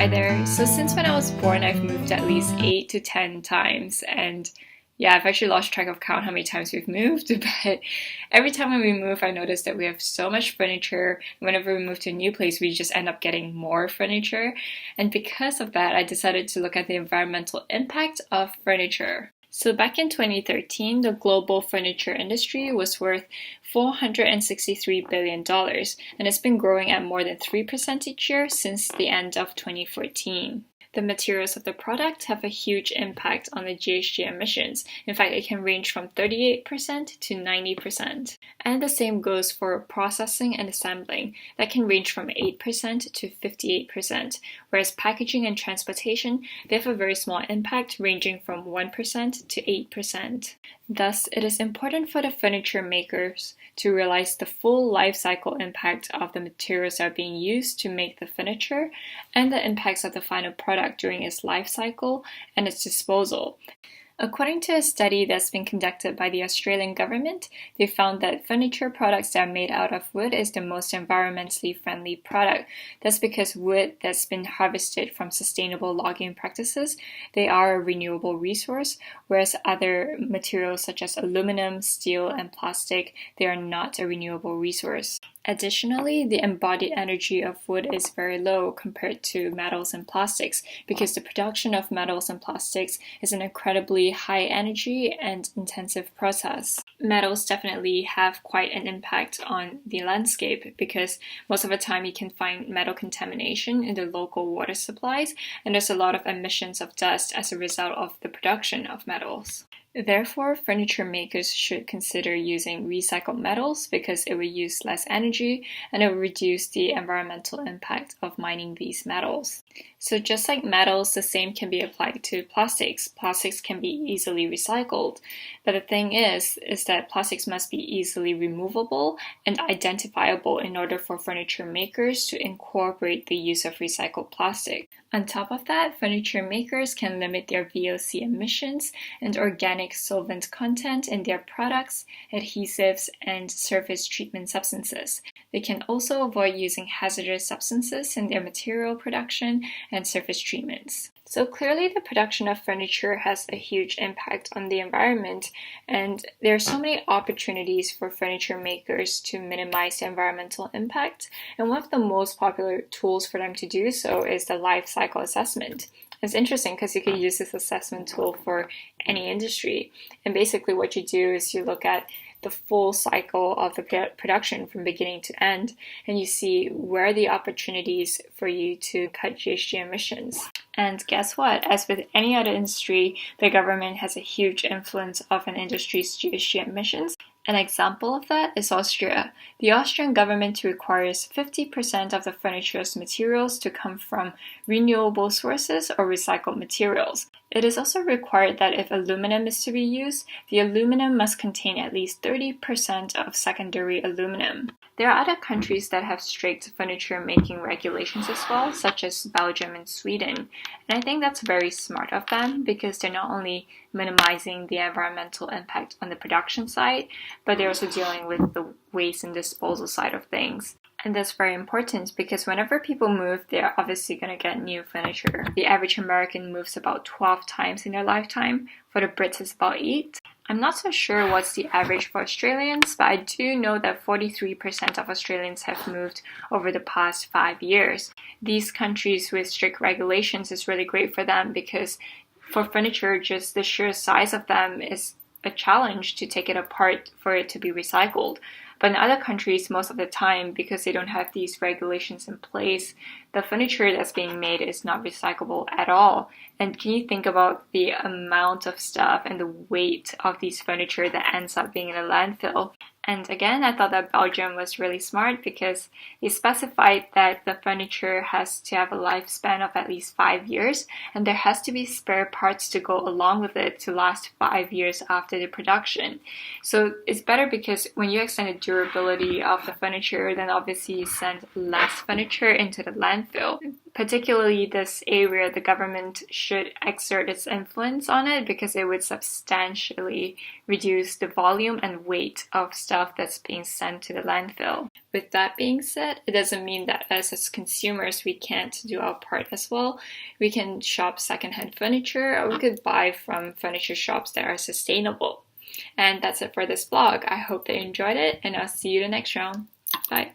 Hi there. So since when I was born, I've moved at least 8 to 10 times. And yeah, I've actually lost track of count how many times we've moved. But every time when we move, I notice that we have so much furniture. Whenever we move to a new place, we just end up getting more furniture. And because of that, I decided to look at the environmental impact of furniture. So back in 2013, the global furniture industry was worth $463 billion, and it's been growing at more than 3% each year since the end of 2014. The materials of the product have a huge impact on the GHG emissions. In fact, it can range from 38% to 90%. And the same goes for processing and assembling. That can range from 8% to 58%, whereas packaging and transportation, they have a very small impact ranging from 1% to 8%. Thus, it is important for the furniture makers to realize the full life cycle impact of the materials that are being used to make the furniture and the impacts of the final product during its life cycle and its disposal. According to a study that's been conducted by the Australian government, they found that furniture products that are made out of wood is the most environmentally friendly product. That's because wood that's been harvested from sustainable logging practices, they are a renewable resource, whereas other materials such as aluminum, steel, and plastic, they are not a renewable resource. Additionally, the embodied energy of wood is very low compared to metals and plastics because the production of metals and plastics is an incredibly high energy and intensive process. Metals definitely have quite an impact on the landscape because most of the time you can find metal contamination in the local water supplies, and there's a lot of emissions of dust as a result of the production of metals. Therefore, furniture makers should consider using recycled metals because it will use less energy and it will reduce the environmental impact of mining these metals. So just like metals, the same can be applied to plastics. Plastics can be easily recycled, but the thing is that plastics must be easily removable and identifiable in order for furniture makers to incorporate the use of recycled plastic. On top of that, furniture makers can limit their VOC emissions and organic solvent content in their products, adhesives, and surface treatment substances. They can also avoid using hazardous substances in their material production and surface treatments. So clearly the production of furniture has a huge impact on the environment, and there are so many opportunities for furniture makers to minimize the environmental impact, and one of the most popular tools for them to do so is the life cycle assessment. It's interesting because you can use this assessment tool for any industry, and basically what you do is you look at the full cycle of the production from beginning to end, and you see where are the opportunities for you to cut GHG emissions. And guess what? As with any other industry, the government has a huge influence of an industry's GHG emissions. An example of that is Austria. The Austrian government requires 50% of the furniture's materials to come from renewable sources or recycled materials. It is also required that if aluminum is to be used, the aluminum must contain at least 30% of secondary aluminum. There are other countries that have strict furniture making regulations as well, such as Belgium and Sweden. And I think that's very smart of them because they're not only minimizing the environmental impact on the production side, but they're also dealing with the waste and disposal side of things. And that's very important because whenever people move, they're obviously going to get new furniture. The average American moves about 12 times in their lifetime. For the Brits, it's about 8. I'm not so sure what's the average for Australians, but I do know that 43% of Australians have moved over the past 5 years. These countries with strict regulations is really great for them because for furniture, just the sheer size of them is a challenge to take it apart for it to be recycled. But in other countries, most of the time, because they don't have these regulations in place, the furniture that's being made is not recyclable at all. And can you think about the amount of stuff and the weight of these furniture that ends up being in a landfill? And again, I thought that Belgium was really smart because they specified that the furniture has to have a lifespan of at least 5 years, and there has to be spare parts to go along with it to last 5 years after the production. So it's better because when you extend the durability of the furniture, then obviously you send less furniture into the landfill landfill. Particularly this area, the government should exert its influence on it because it would substantially reduce the volume and weight of stuff that's being sent to the landfill. With that being said, it doesn't mean that us as consumers, we can't do our part as well. We can shop secondhand furniture, or we could buy from furniture shops that are sustainable. And that's it for this vlog. I hope they enjoyed it, and I'll see you the next round. Bye.